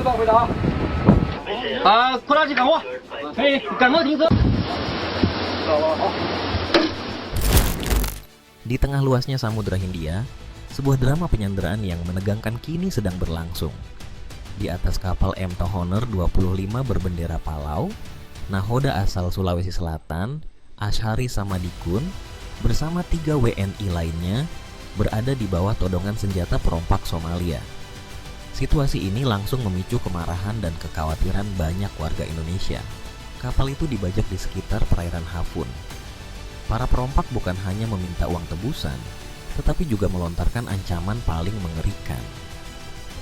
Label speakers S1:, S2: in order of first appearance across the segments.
S1: 自报回答。扩大器赶货，可以赶快停车。好。
S2: Di tengah luasnya Samudra Hindia, sebuah drama penyanderaan yang menegangkan kini sedang berlangsung. Di atas kapal MT Honor 25 berbendera Palau, nahoda asal Sulawesi Selatan, Ashari Samadikun, bersama 3 WNI lainnya berada di bawah todongan senjata perompak Somalia. Situasi ini langsung memicu kemarahan dan kekhawatiran banyak warga Indonesia. Kapal itu dibajak di sekitar perairan Hafun. Para perompak bukan hanya meminta uang tebusan, tetapi juga melontarkan ancaman paling mengerikan.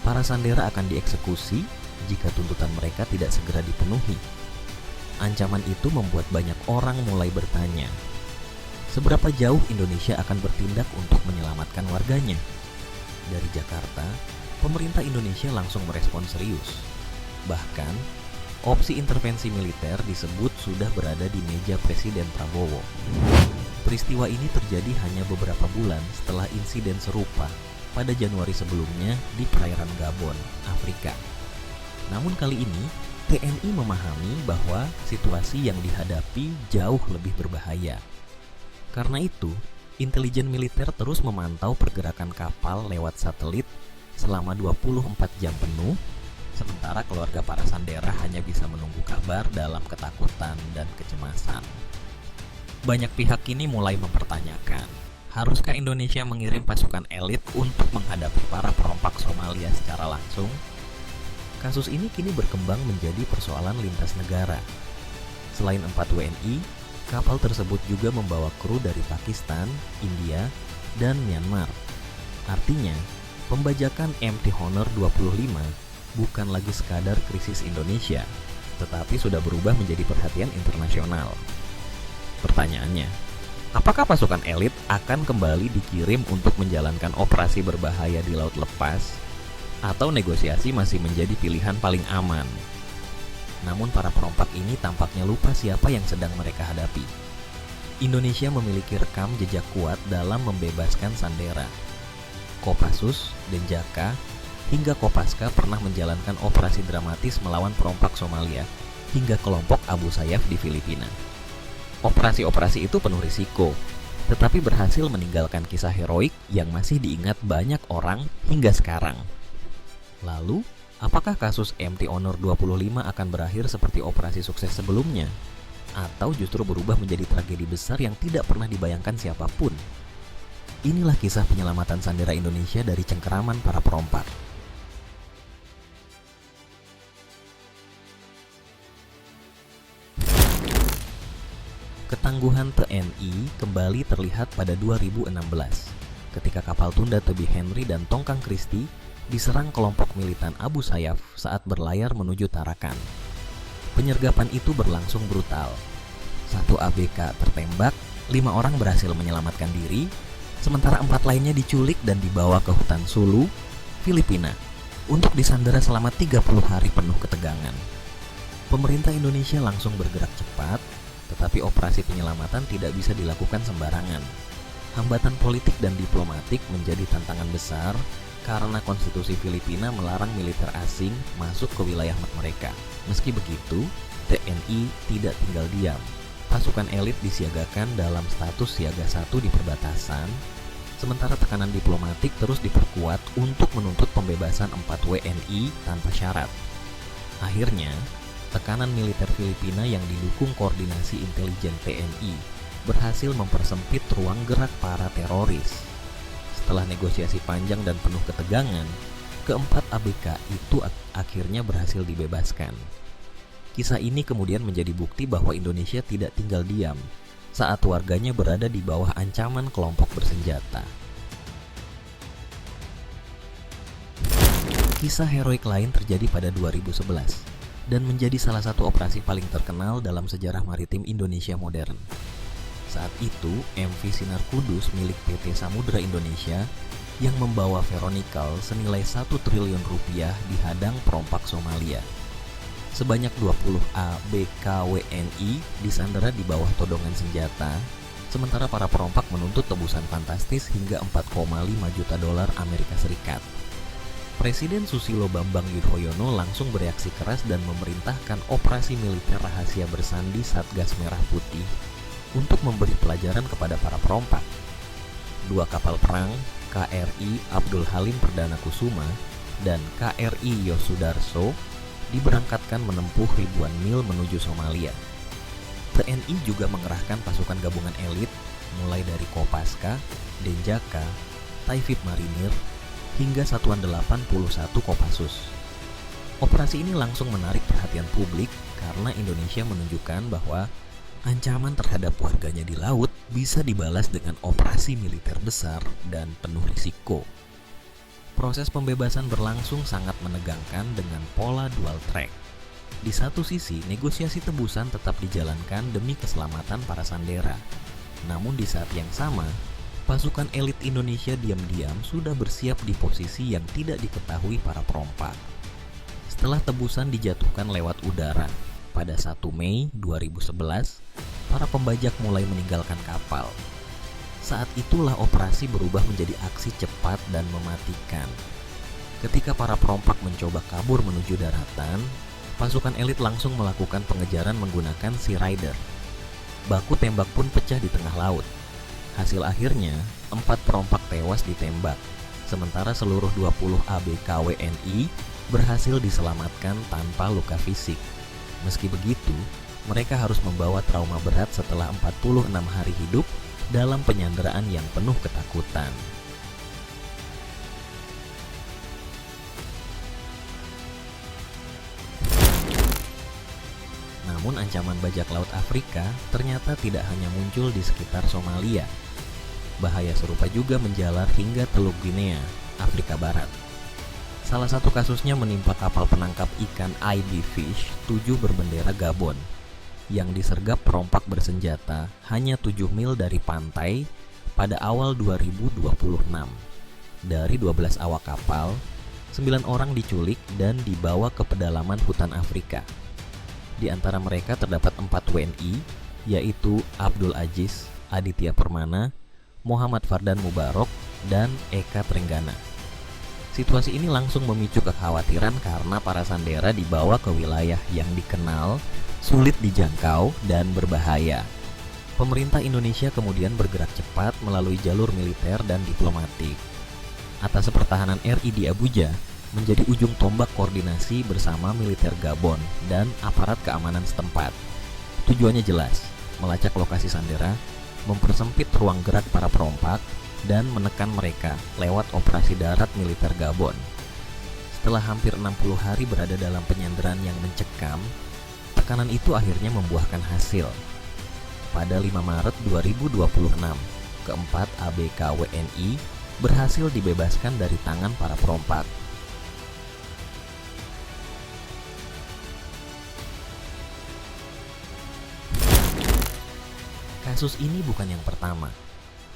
S2: Para sandera akan dieksekusi jika tuntutan mereka tidak segera dipenuhi. Ancaman itu membuat banyak orang mulai bertanya, seberapa jauh Indonesia akan bertindak untuk menyelamatkan warganya? Dari Jakarta, pemerintah Indonesia langsung merespon serius. Bahkan, opsi intervensi militer disebut sudah berada di meja Presiden Prabowo. Peristiwa ini terjadi hanya beberapa bulan setelah insiden serupa pada Januari sebelumnya di perairan Gabon, Afrika. Namun kali ini, TNI memahami bahwa situasi yang dihadapi jauh lebih berbahaya. Karena itu, intelijen militer terus memantau pergerakan kapal lewat satelit selama 24 jam penuh, sementara keluarga para sandera hanya bisa menunggu kabar dalam ketakutan dan kecemasan. Banyak pihak kini mulai mempertanyakan, haruskah Indonesia mengirim pasukan elit untuk menghadapi para perompak Somalia secara langsung? Kasus ini kini berkembang menjadi persoalan lintas negara. Selain 4 WNI, kapal tersebut juga membawa kru dari Pakistan, India, dan Myanmar. Artinya, pembajakan MT Honor 25 bukan lagi sekadar krisis Indonesia, tetapi sudah berubah menjadi perhatian internasional. Pertanyaannya, apakah pasukan elit akan kembali dikirim untuk menjalankan operasi berbahaya di laut lepas, atau negosiasi masih menjadi pilihan paling aman? Namun para perompak ini tampaknya lupa siapa yang sedang mereka hadapi. Indonesia memiliki rekam jejak kuat dalam membebaskan sandera. Kopassus, Denjaka, hingga Kopaska pernah menjalankan operasi dramatis melawan perompak Somalia hingga kelompok Abu Sayyaf di Filipina. Operasi-operasi itu penuh risiko, tetapi berhasil meninggalkan kisah heroik yang masih diingat banyak orang hingga sekarang. Lalu, apakah kasus MT Honor 25 akan berakhir seperti operasi sukses sebelumnya? Atau justru berubah menjadi tragedi besar yang tidak pernah dibayangkan siapapun? Inilah kisah penyelamatan sandera Indonesia dari cengkeraman para perompak. Ketangguhan TNI kembali terlihat pada 2016 ketika kapal tunda Tebing Henry dan Tongkang Christie diserang kelompok militan Abu Sayyaf saat berlayar menuju Tarakan. Penyergapan itu berlangsung brutal. 1 ABK tertembak, 5 orang berhasil menyelamatkan diri, sementara 4 lainnya diculik dan dibawa ke hutan Sulu, Filipina, untuk disandera selama 30 hari penuh ketegangan. Pemerintah Indonesia langsung bergerak cepat, tetapi operasi penyelamatan tidak bisa dilakukan sembarangan. Hambatan politik dan diplomatik menjadi tantangan besar karena konstitusi Filipina melarang militer asing masuk ke wilayah mereka. Meski begitu, TNI tidak tinggal diam. Pasukan elit disiagakan dalam status siaga 1 di perbatasan, sementara tekanan diplomatik terus diperkuat untuk menuntut pembebasan 4 WNI tanpa syarat. Akhirnya, tekanan militer Filipina yang didukung koordinasi intelijen TNI berhasil mempersempit ruang gerak para teroris. Setelah negosiasi panjang dan penuh ketegangan, keempat ABK itu akhirnya berhasil dibebaskan. Kisah ini kemudian menjadi bukti bahwa Indonesia tidak tinggal diam saat warganya berada di bawah ancaman kelompok bersenjata. Kisah heroik lain terjadi pada 2011 dan menjadi salah satu operasi paling terkenal dalam sejarah maritim Indonesia modern. Saat itu, MV Sinar Kudus milik PT Samudra Indonesia yang membawa Veronikal senilai 1 triliun rupiah dihadang perompak Somalia. Sebanyak 20 ABK WNI disandera di bawah todongan senjata, sementara para perompak menuntut tebusan fantastis hingga $4,5 juta Amerika Serikat. Presiden Susilo Bambang Yudhoyono langsung bereaksi keras dan memerintahkan operasi militer rahasia bersandi Satgas Merah Putih untuk memberi pelajaran kepada para perompak. 2 kapal perang KRI Abdul Halim Perdana Kusuma dan KRI Yosudarso diberangkatkan menempuh ribuan mil menuju Somalia. TNI juga mengerahkan pasukan gabungan elit mulai dari Kopaska, Denjaka, Taifib Marinir, hingga Satuan 81 Kopassus. Operasi ini langsung menarik perhatian publik karena Indonesia menunjukkan bahwa ancaman terhadap warganya di laut bisa dibalas dengan operasi militer besar dan penuh risiko. Proses pembebasan berlangsung sangat menegangkan dengan pola dual track. Di satu sisi, negosiasi tebusan tetap dijalankan demi keselamatan para sandera. Namun di saat yang sama, pasukan elit Indonesia diam-diam sudah bersiap di posisi yang tidak diketahui para perompak. Setelah tebusan dijatuhkan lewat udara, pada 1 Mei 2011, para pembajak mulai meninggalkan kapal. Saat itulah operasi berubah menjadi aksi cepat dan mematikan. Ketika para perompak mencoba kabur menuju daratan, pasukan elit langsung melakukan pengejaran menggunakan Sea Rider. Baku tembak pun pecah di tengah laut. Hasil akhirnya, 4 perompak tewas ditembak, sementara seluruh 20 ABK WNI berhasil diselamatkan tanpa luka fisik. Meski begitu, mereka harus membawa trauma berat setelah 46 hari hidup dalam penyanderaan yang penuh ketakutan. Namun ancaman bajak laut Afrika ternyata tidak hanya muncul di sekitar Somalia. Bahaya serupa juga menjalar hingga Teluk Guinea, Afrika Barat. Salah satu kasusnya menimpa kapal penangkap ikan IB Fish 7 berbendera Gabon yang disergap perompak bersenjata hanya 7 mil dari pantai pada awal 2026. Dari 12 awak kapal, 9 orang diculik dan dibawa ke pedalaman hutan Afrika. Di antara mereka terdapat 4 WNI, yaitu Abdul Aziz, Aditya Permana, Muhammad Fardan Mubarok, dan Eka Trenggana. Situasi ini langsung memicu kekhawatiran karena para sandera dibawa ke wilayah yang dikenal sulit dijangkau dan berbahaya. Pemerintah Indonesia kemudian bergerak cepat melalui jalur militer dan diplomatik. Atas pertahanan RI di Abuja menjadi ujung tombak koordinasi bersama militer Gabon dan aparat keamanan setempat. Tujuannya jelas, melacak lokasi sandera, mempersempit ruang gerak para perompak, dan menekan mereka lewat operasi darat militer Gabon. Setelah hampir 60 hari berada dalam penyanderaan yang mencekam, tekanan itu akhirnya membuahkan hasil. Pada 5 Maret 2026, keempat ABK WNI berhasil dibebaskan dari tangan para perompak. Kasus ini bukan yang pertama.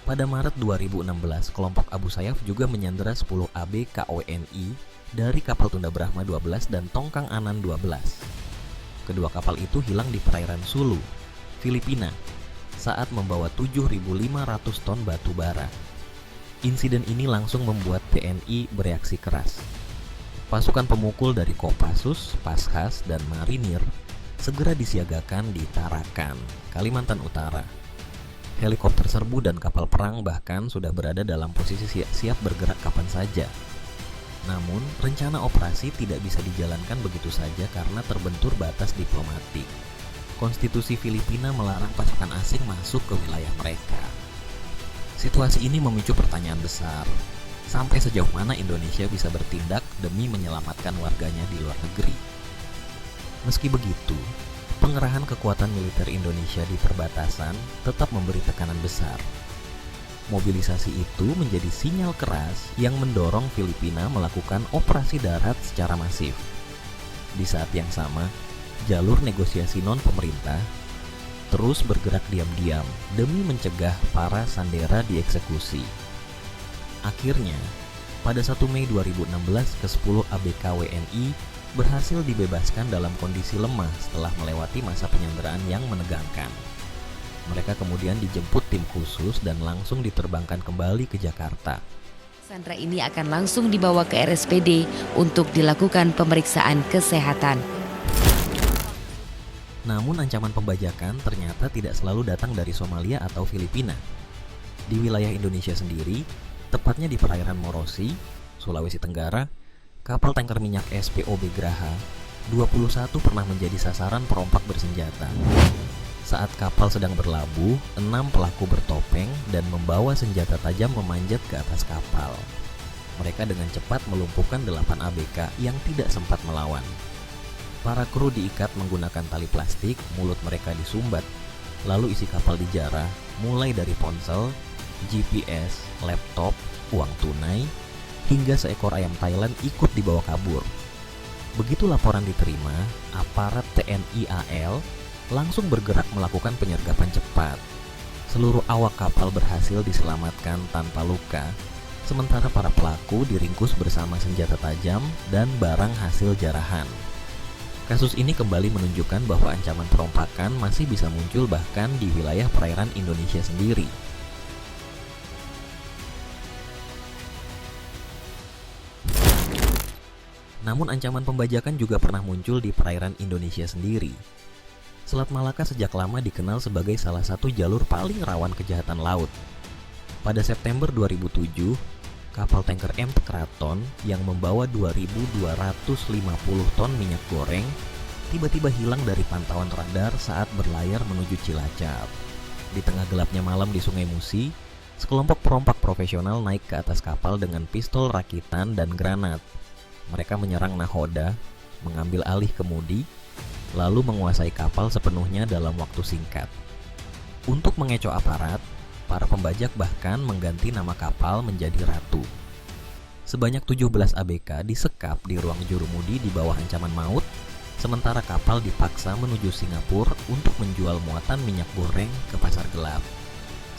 S2: Pada Maret 2016, kelompok Abu Sayyaf juga menyandera 10 ABK WNI dari kapal Tunda Brahma 12 dan Tongkang Anan 12. Kedua kapal itu hilang di perairan Sulu, Filipina, saat membawa 7.500 ton batu bara. Insiden ini langsung membuat TNI bereaksi keras. Pasukan pemukul dari Kopassus, Pashas, dan Marinir segera disiagakan di Tarakan, Kalimantan Utara. Helikopter serbu dan kapal perang bahkan sudah berada dalam posisi siap bergerak kapan saja. Namun, rencana operasi tidak bisa dijalankan begitu saja karena terbentur batas diplomatik. Konstitusi Filipina melarang pasukan asing masuk ke wilayah mereka. Situasi ini memicu pertanyaan besar. Sampai sejauh mana Indonesia bisa bertindak demi menyelamatkan warganya di luar negeri? Meski begitu, pengerahan kekuatan militer Indonesia di perbatasan tetap memberi tekanan besar. Mobilisasi itu menjadi sinyal keras yang mendorong Filipina melakukan operasi darat secara masif. Di saat yang sama, jalur negosiasi non-pemerintah terus bergerak diam-diam demi mencegah para sandera dieksekusi. Akhirnya, pada 1 Mei 2016, ke-10 ABK WNI berhasil dibebaskan dalam kondisi lemah setelah melewati masa penyanderaan yang menegangkan. Mereka kemudian dijemput tim khusus dan langsung diterbangkan kembali ke Jakarta.
S3: Sandra ini akan langsung dibawa ke RSPD untuk dilakukan pemeriksaan kesehatan.
S2: Namun ancaman pembajakan ternyata tidak selalu datang dari Somalia atau Filipina. Di wilayah Indonesia sendiri, tepatnya di perairan Morosi, Sulawesi Tenggara, kapal tanker minyak SPOB Graha 21 pernah menjadi sasaran perompak bersenjata. Saat kapal sedang berlabuh, 6 pelaku bertopeng dan membawa senjata tajam memanjat ke atas kapal. Mereka dengan cepat melumpuhkan 8 ABK yang tidak sempat melawan. Para kru diikat menggunakan tali plastik, mulut mereka disumbat, lalu isi kapal dijarah, mulai dari ponsel, GPS, laptop, uang tunai, hingga seekor ayam Thailand ikut dibawa kabur. Begitu laporan diterima, aparat TNI AL langsung bergerak melakukan penyergapan cepat. Seluruh awak kapal berhasil diselamatkan tanpa luka, sementara para pelaku diringkus bersama senjata tajam dan barang hasil jarahan. Kasus ini kembali menunjukkan bahwa ancaman perompakan masih bisa muncul bahkan di wilayah perairan Indonesia sendiri. Namun ancaman pembajakan juga pernah muncul di perairan Indonesia sendiri. Selat Malaka sejak lama dikenal sebagai salah satu jalur paling rawan kejahatan laut. Pada September 2007, kapal tanker MT Kraton yang membawa 2.250 ton minyak goreng tiba-tiba hilang dari pantauan radar saat berlayar menuju Cilacap. Di tengah gelapnya malam di Sungai Musi, sekelompok perompak profesional naik ke atas kapal dengan pistol rakitan dan granat. Mereka menyerang nahoda, mengambil alih kemudi, lalu menguasai kapal sepenuhnya dalam waktu singkat. Untuk mengecoh aparat, para pembajak bahkan mengganti nama kapal menjadi Ratu. Sebanyak 17 ABK disekap di ruang jurumudi di bawah ancaman maut, sementara kapal dipaksa menuju Singapura untuk menjual muatan minyak goreng ke pasar gelap.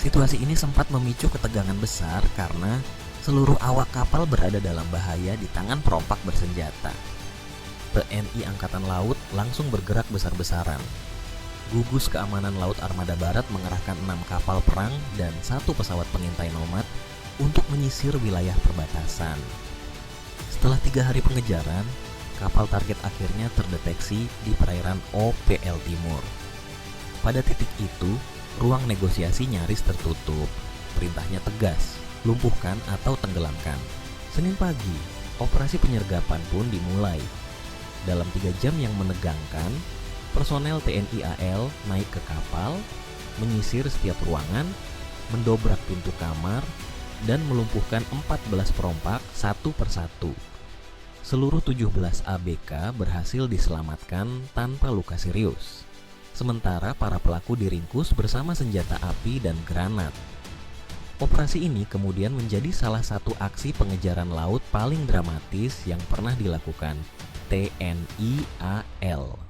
S2: Situasi ini sempat memicu ketegangan besar karena seluruh awak kapal berada dalam bahaya di tangan perompak bersenjata. TNI Angkatan Laut langsung bergerak besar-besaran. Gugus Keamanan Laut Armada Barat mengerahkan 6 kapal perang dan 1 pesawat pengintai nomad untuk menyisir wilayah perbatasan. Setelah 3 hari pengejaran, kapal target akhirnya terdeteksi di perairan OPL Timur. Pada titik itu, ruang negosiasi nyaris tertutup. Perintahnya tegas, lumpuhkan atau tenggelamkan. Senin pagi, operasi penyergapan pun dimulai. Dalam 3 jam yang menegangkan, personel TNI AL naik ke kapal, menyisir setiap ruangan, mendobrak pintu kamar, dan melumpuhkan 14 perompak satu persatu. Seluruh 17 ABK berhasil diselamatkan tanpa luka serius. Sementara para pelaku diringkus bersama senjata api dan granat. Operasi ini kemudian menjadi salah satu aksi pengejaran laut paling dramatis yang pernah dilakukan TNI AL.